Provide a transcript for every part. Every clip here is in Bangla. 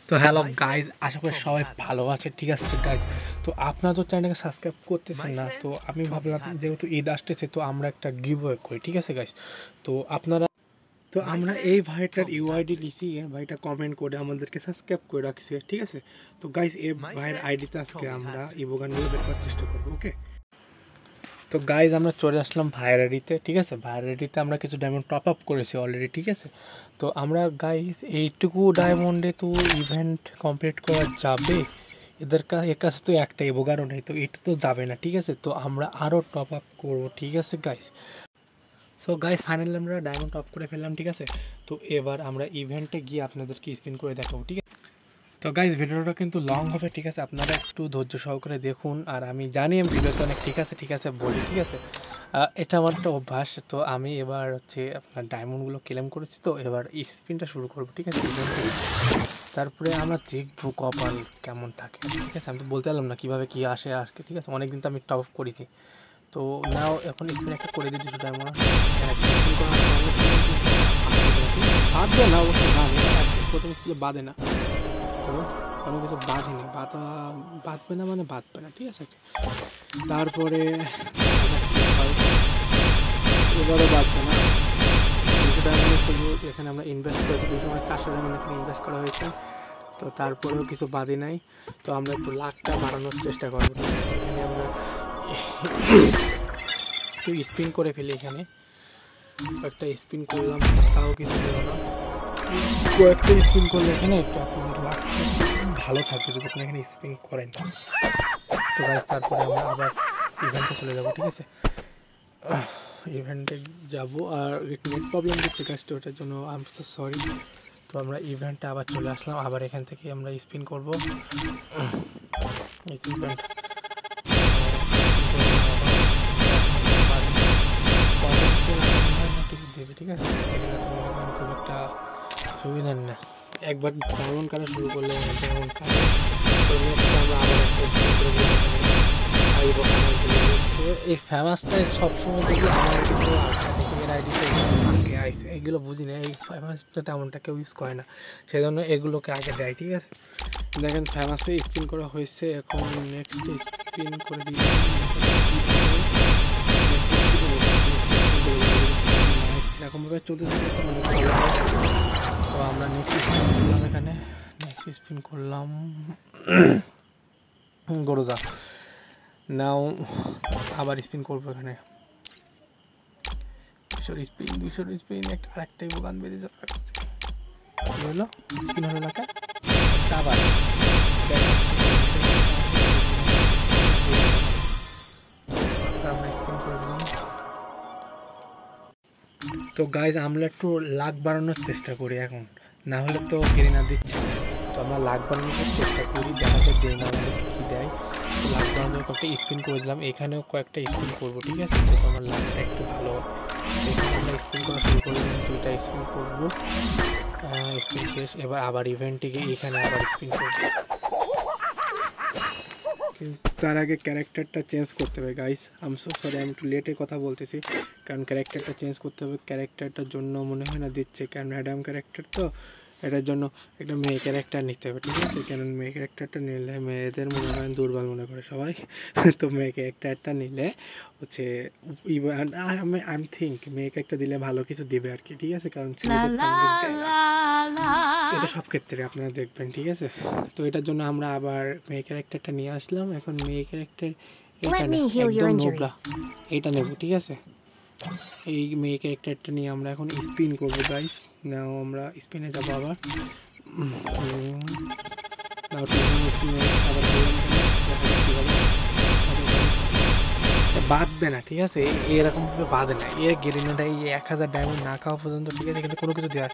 তো হ্যালো গাইজ, আশা করি সবাই ভালো আছে। ঠিক আছে গাইজ, তো আপনারা তো চ্যানেলকে সাবস্ক্রাইব করতেছেন না, তো আমি ভাবলাম যেহেতু ঈদ আসতেছে তো আমরা একটা গিভওয়ে করি। ঠিক আছে গাইজ, তো আপনারা তো আমরা এই ভাইটার ইউআইডি লিখি, এই ভাইটা কমেন্ট করে আমাদেরকে সাবস্ক্রাইব করে রাখছে। ঠিক আছে, তো গাইজ এই ভাইয়ের আইডিতে আজকে আমরা ইবোগানগুলো বের করার চেষ্টা করবো। ওকে, তো গাইজ আমরা চলে আসলাম ভাইয়ের আইডিতে। ঠিক আছে, ভাইয়ের আইডিতে আমরা কিছু ডায়মন্ড টপ আপ করেছি অলরেডি। ঠিক আছে, তো আমরা গাইজ এইটুকু ডায়মন্ডে তো ইভেন্ট কমপ্লিট করা যাবে। এর কাছে তো একটা ইবোগানও নেই, তো এটা তো যাবে না। ঠিক আছে, তো আমরা আরও টপ আপ করবো। ঠিক আছে গাইজ, সো গাইজ ফাইনালি আমরা ডায়মন্ড টপ করে ফেললাম। ঠিক আছে, তো এবার আমরা ইভেন্টে গিয়ে আপনাদেরকে স্পিন করে দেখাবো। ঠিক আছে, তো গাইজ ভিডিওটা কিন্তু লং হবে। ঠিক আছে, আপনারা একটু ধৈর্য সহকারে দেখুন। আর আমি জানি আমি ভিডিওতে অনেক ঠিক আছে বলি। ঠিক আছে, এটা আমার একটা অভ্যাস। তো আমি এবার হচ্ছে আপনার ডায়মন্ডগুলো ক্লেম করেছি, তো এবার স্পিনটা শুরু করবো। ঠিক আছে, তারপরে আমরা দেখবো কপাল কেমন থাকে। ঠিক আছে, আমি তো বলতে পারলাম না কীভাবে কী আসে আর কি। ঠিক আছে, অনেকদিন তো আমি টপ আপ করেছি, তো নাও এখন স্পিন একটা করে দিই দুশো ডায়মন্ড। বাঁধবে না অবশ্যই, না প্রথমে ছিল বাঁধে না, তো কোনো কিছু বাঁধেনি, বাঁধবে না মানে বাঁধবে না। ঠিক আছে, তারপরে এবারও বাঁধবে না। দুশো ডায়মন্ড শুধু এখানে আমরা ইনভেস্ট করেছি, দুশো মানে 400 ডায়মন্ড এখানে ইনভেস্ট করা হয়েছে। তো তারপরেও কিছু বাদই নাই, তো আমরা একটু লাখটা বাড়ানোর চেষ্টা করবো। এখানে আমরা একটু স্পিন করে ফেলি। এখানে একটা স্পিন করলাম, তাও কিছু হলো না। কয়েকটা স্পিন করলে এখানে একটু আপনার লাখ ভালো থাকবে যদি আপনি এখানে স্পিন করেন। তো গাইজ তারপরে আমরা আবার ইভেন্টে চলে যাবো। ঠিক আছে, ইভেন্টে যাব আর নেট প্রবলেম দিচ্ছে গাইজ, ওটার জন্য আই এম সো সরি। তো আমরা ইভেন্টে আবার চলে আসলাম, আবার এখান থেকে আমরা স্পিন করবো। ইভেন্ট কিছু দেবে। ঠিক আছে, খুব একটা সুবিধা না, একবার ডায়মন্ড কাটা শুরু করলে ডায়মন্ড কাটা আমরা আবার এই ফেমাসটা সবসময় দেখি আমার আইডিতে আগে আইসে, এগুলো বুঝি না। এই ফেমাসটা তেমনটা কেউ ইউজ করে না, সেই জন্য এগুলোকে আগে দেয়। ঠিক আছে, দেখেন ফেমাসে স্পিন করা হয়েছে, এখন নেক্সট স্পিন করে দিই। এরকমভাবে চলতে থাকে তো অনেক ভালো হয়। তো আমরা নেক্সট স্পিন করলাম, এখানে নেক্সট স্পিন করলাম গরুজা। নাও আবার স্পিন করবো, এখানে 200 স্পিন একটা আরেকটাই বোগান বেঁধে যাবে। কী হলো, স্পিন হলো না কেন? আবার আমরা স্পিন করে দিলাম। তো গাইজ আমরা একটু লাখ বাড়ানোর চেষ্টা করি এখন, না হলে তো গেরিনা দিচ্ছে। তো আমরা লাখ বাড়ানোর চেষ্টা করি, দেখা যাক গেরিনা আমাদের কী দেয়। তো লাখ বাড়ানোর কয়েকটা স্পিন করে দিলাম, এখানেও কয়েকটা স্পিন করবো। ঠিক আছে, তো আমার লাখটা একটু ভালো। এখানে আমরা স্পিন করা শুরু করলাম, 2টা স্পিন করবো। স্পিন শেষ, এবার আবার ইভেন্টে গিয়ে এখানে আবার স্পিন করবো। কিন্তু তার আগে ক্যারেক্টারটা চেঞ্জ করতে হবে guys. I am so sorry, আমি একটু লেটে কথা বলতেছি, কারণ ক্যারেক্টারটা চেঞ্জ করতে হবে। ক্যারেক্টারটার জন্য মনে হয় না দিচ্ছে, কারণ ম্যাডাম ক্যারেক্টার তো এটার জন্য একটা মেয়ে ক্যারেক্টার নিতে হবে। ঠিক আছে, কারণ মেয়ে ক্যারেক্টারটা নিলে মেয়েদের মনে হয় দুর্বল মনে করে সবাই। তো মেয়ে ক্যারেক্টারটা নিলে হচ্ছে আমি থিঙ্ক মেয়ে ক্যারেক্টার দিলে ভালো কিছু দিবে আর কি। ঠিক আছে, কারণ এটা সব ক্ষেত্রে আপনারা দেখবেন। ঠিক আছে, তো এটার জন্য আমরা আবার মেয়ে ক্যারেক্টারটা নিয়ে আসলাম। এখন মেয়ে ক্যারেক্টার একদম নোবলা এটা নেব। ঠিক আছে, এই মেয়ে ক্যারেক্টারটা নিয়ে আমরা এখন স্পিন করবো গাইস। নাও আমরা স্পিনে যাবো আবার। বাঁধবে না। ঠিক আছে, এরকমভাবে বাঁধে না, এর গেরিনাটা এই 1000 ডায়মন্ড না খাওয়া পর্যন্ত। ঠিক আছে, কিন্তু কোনো কিছু দেওয়ার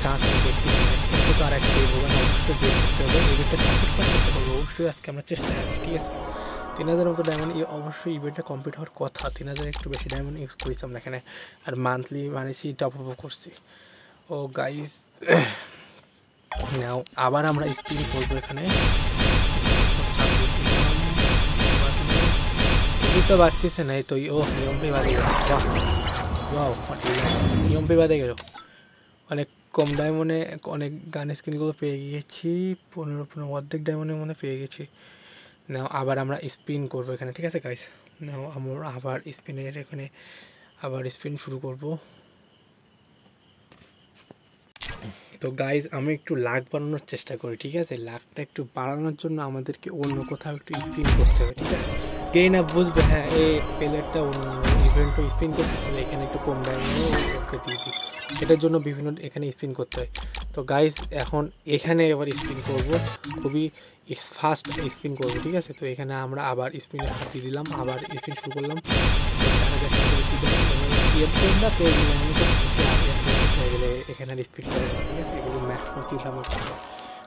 চান্স আমি দেখতেছি না। কিন্তু তো আর একটা অবশ্যই বের করতে হবে, ইভেন্টটা কমপ্লিট করার চেষ্টা করবো অবশ্যই। আজকে আমরা চেষ্টায় আছি। ঠিক আছে, 3000 মতো ডায়মন্ড অবশ্যই ইভেন্টটা কমপ্লিট হওয়ার কথা। 3000 একটু বেশি ডায়মন্ড ইউজ করেছি আমরা এখানে, আর মান্থলি মানেছি টপ আপ করছি। ও গাইস নাও আবার আমরা স্পিন করবো এখানে। তো বাড়তেছে না, এই তো ও নিয়ম পে বাদে গেল। বাহ বাহ, নিয়ম পে বাদে গেল, অনেক কম ডায়মন্ডে অনেক গান স্কিনগুলো পেয়ে গিয়েছি, 15 অর্ধেক ডায়মন্ডের মধ্যে পেয়ে গেছি। নাও আবার আমরা স্পিন করবো এখানে, ঠিক আছে গাইস। নাও আমরা আবার স্পিনের এখানে আবার স্পিন শুরু করব। তো গাইস আমি একটু লাক বাড়ানোর চেষ্টা করি, ঠিক আছে। লাকটা একটু বাড়ানোর জন্য আমাদেরকে অন্য কোথাও একটু স্পিন করতে হবে, ঠিক আছে। কে না বুঝবে, হ্যাঁ এই প্লেয়ারটা অন্য ইভেন্টও স্পিন করতে হলে এখানে একটু কম ডায়মন্ডে ওকে দিয়ে দিই, এটার জন্য বিভিন্ন এখানে স্পিন করতে হয়। তো গাইস এখন এখানে এবার স্পিন করব, খুবই ফাস্ট স্পিন করব, ঠিক আছে। তো এখানে আমরা আবার স্পিনে হাত দিয়ে দিলাম, আবার স্পিন শুরু করলাম। এখানে স্পিড করা, ঠিক আছে, এগুলো ম্যাক্স করছিলাম।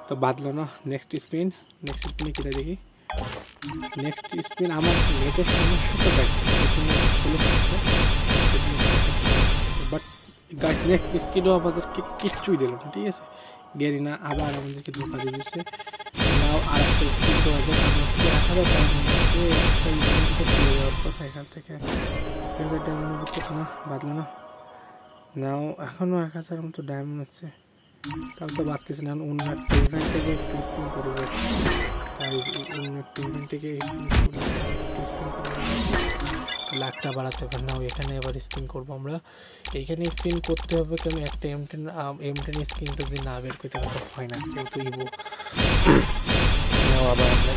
তো বাদলো না, নেক্সট স্পিনে কেটে দেখি। নেক্সট স্পিন আমার নেটের সমস্যা তো বাট গাইস নেক্সট স্পিনও আমাদেরকে কিচ্ছুই দিল না, ঠিক আছে। গেরিনা আবার আমাদেরকে ধোকা দিয়ে দিচ্ছে। নাও আর একটা স্পিন দেওয়া যায়, কথা এখান থেকে না বাদলো না। নাও এখনও 1000 মতো ডায়মন্ড হচ্ছে, তাও তো বাড়তেছে না। অন্য একটা ইভেন্ট থেকে একটু স্পিন করবো, অন্য একটা ইভেন্ট থেকে লাখটা বাড়াতে হবে। নাও এখানে এবার স্পিন করবো আমরা, এইখানে স্পিন করতে হবে কেন, একটা M10 স্পিনটা যদি না বের করতে হয় না, যেহেতু ইভো। নাও আবার আমরা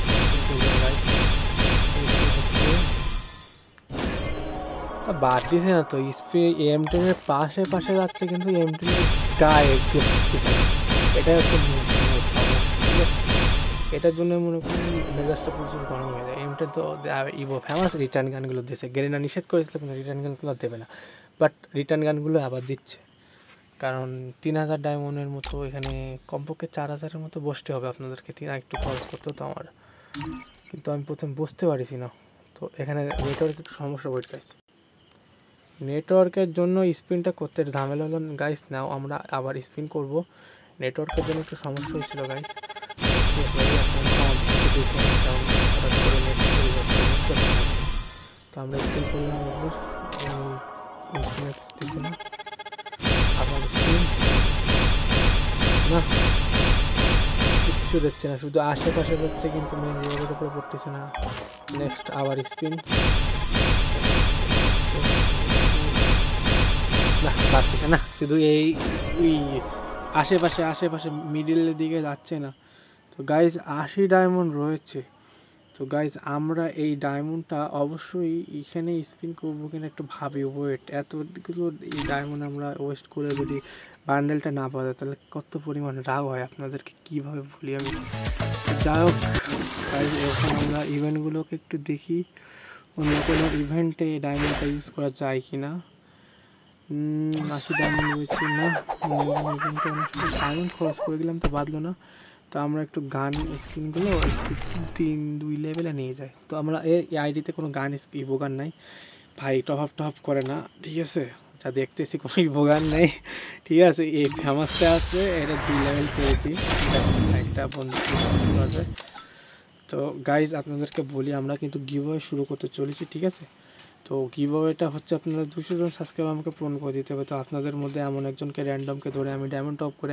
বাদ দিছে না তো, M10 এর পাশে যাচ্ছে, কিন্তু M10 এর গায়ে এটা হচ্ছে এটার জন্য মনে করি মেজাজটা প্রচুর গরম হয়ে যায়। M10 তো ইভো ফেমাস রিটার্ন গানগুলো দিয়েছে, গেরিনা নিষেধ করেছিল কিন্তু রিটার্ন গানগুলো দেবে না, বাট রিটার্ন গানগুলো আবার দিচ্ছে। কারণ 3000 ডায়মন্ডের মতো এখানে কমপক্ষে 4000-এর মতো বসতে হবে আপনাদেরকে, একটু খরচ করতে হতো আমার, কিন্তু আমি প্রথমে বসতে পারিছি না। তো এখানে নেটওয়ার্ক একটু সমস্যা হয়ে গেছে, নেটওয়ার্কের জন্য স্পিনটা করতে ঝামেলা হলো গাইস। নাও আমরা আবার স্পিন করব, নেটওয়ার্কের জন্য একটু সমস্যা হয়েছিল গাইস। তো আমরা স্পিন করলাম, না আবার স্পিন না, কিচ্ছু দিচ্ছে না, শুধু আশেপাশে যাচ্ছে কিন্তু মেন রিওয়ার্ডের উপরে পড়তেছে না। নেক্সট আবার স্পিন না, পারতেছে না, শুধু এই আশেপাশে মিডিলের দিকে যাচ্ছে না। তো গাইজ 80 ডায়মন্ড রয়েছে। তো গাইজ আমরা এই ডায়মন্ডটা অবশ্যই এখানে স্পিন করবো কিনা একটু ভাবি। ওয়েট, এতগুলো এই ডায়মন্ড আমরা ওয়েস্ট করে যদি বান্ডেলটা না পাওয়া যায় তাহলে কত পরিমাণ রাগ হয়, আপনাদেরকে কীভাবে বলি আমি। যাই হোক গাইজ, এখন আমরা ইভেন্টগুলোকে একটু দেখি, অন্য কোনো ইভেন্টে ডায়মন্ডটা ইউজ করা যায় কি না। 80 ডায়মন্ড রয়েছে না, ইভেন্টে অনেক ডায়মন্ড খরচ করে দিলাম, তো বাদলো না। তো আমরা একটু গান স্কিনগুলো 3-2 লেভেলে নিয়ে যাই। তো আমরা এই আইডিতে কোনো গান ইভো গান নাই ভাই, টপ করে না, ঠিক আছে। যা দেখতেছি কোনো ইভো গান নেই, ঠিক আছে। এই ফেমাসটা আছে, এটা 2 লেভেল করে দিই, একটা বন্ধু আছে। তো গাইজ আপনাদেরকে বলি, আমরা কিন্তু গিভওয়ে শুরু করতে চলেছি, ঠিক আছে। তো গিভওয়েটা হচ্ছে আপনারা 200 জন সাবস্ক্রাইব আমাকে পূরণ করে দিতে হবে। তো আপনাদের মধ্যে এমন একজনকে র্যান্ডমকে ধরে আমি ডায়মন্ড টপ করে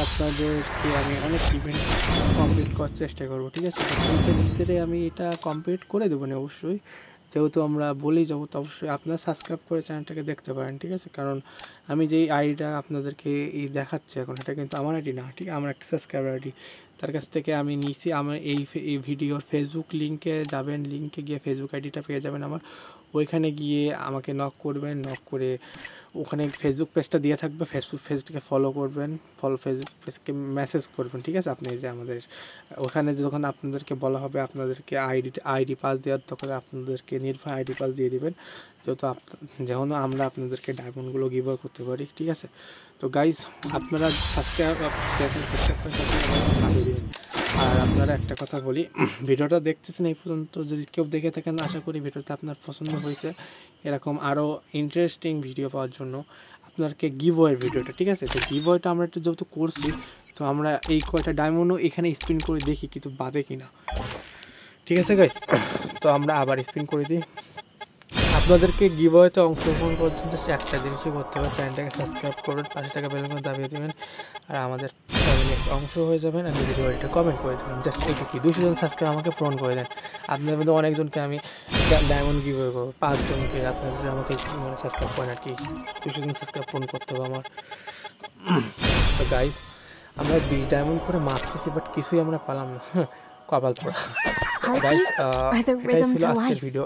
আপনাদেরকে আমি অনেক ইভেন্ট কমপ্লিট করার চেষ্টা করবো, ঠিক আছে। তো এইটার ভিতরে আমি এটা কমপ্লিট করে দেবো না অবশ্যই, যেহেতু আমরা বলেই যাবো। তো অবশ্যই আপনারা সাবস্ক্রাইব করে চ্যানেলটাকে দেখতে পারেন, ঠিক আছে। কারণ আমি যেই আইডিটা আপনাদেরকে দেখাচ্ছি এখন, এটা কিন্তু আমার আইডি না, ঠিক, আমার একটা সাবস্ক্রাইবার আইডি, তার কাছ থেকে আমি নিয়েছি। আমার এই ভিডিওর ফেসবুক লিঙ্কে যাবেন, লিঙ্কে গিয়ে ফেসবুক আইডিটা পেয়ে যাবেন আমার, ওইখানে গিয়ে আমাকে নক করবেন, নক করে ওখানে ফেসবুক পেজটা দিয়ে থাকবে, ফেসবুক পেজটাকে ফলো করবেন, ফেসবুক পেজকে মেসেজ করবেন, ঠিক আছে। আপনি যে আমাদের ওখানে যখন আপনাদেরকে বলা হবে আপনাদেরকে আইডি পাস দেওয়ার, তখন আপনাদেরকে নির্ভয় আইডি পাস দিয়ে দেবেন, যেহেতু আমরা আপনাদেরকে ডায়মন্ডগুলো গিভওয়ে করতে পারি, ঠিক আছে। তো গাইজ আপনারা সাবস্ক্রাইব দেবেন। আর আপনারা একটা কথা বলি, ভিডিওটা দেখতেছেন এই পর্যন্ত, যদি কেউ দেখে থাকেন আশা করি ভিডিওটা আপনার পছন্দ হয়েছে। এরকম আরও ইন্টারেস্টিং ভিডিও পাওয়ার জন্য আপনাকে গিভওয়ের ভিডিওটা, ঠিক আছে। তো গিভওয়েটা আমরা একটু যেহেতু করছি, তো আমরা এই কয়টা ডায়মন্ডও এখানে স্পিন করে দেখি কিন্তু বাদে কিনা, ঠিক আছে গাইজ। তো আমরা আবার স্পিন করে দিই, আপনারা আপনাদেরকে গিভওয়েতে অংশগ্রহণ করার জন্য জাস্ট একটা জিনিসই করতে হবে, চ্যানেলটাকে সাবস্ক্রাইব করবেন, 5 টাকা বেল করে দাবিয়ে দেবেন আর আমাদের ফ্যামিলির অংশ হয়ে যাবেন। আর ভিডিওটা কমেন্ট করে দেবেন, জাস্ট এইটুকুই। 200 জন সাবস্ক্রাইব আমাকে পূরণ করে দেন। আপনাদের মধ্যে অনেকজনকে আমি ডায়মন্ড গিভওয়ে করবো, 5 জনকে আপনাদের আমাকে মানে সাবস্ক্রাইব করেন আর কি। 200 জন সাবস্ক্রাইব পূরণ করতে হবে আমার। তো গাইজ আমরা 20 ডায়মন্ড করে মারতেছি, বাট কিছুই আমরা পালাম না, কপাল পোড়া। গাইজ এটাই ছিল আজকের ভিডিও।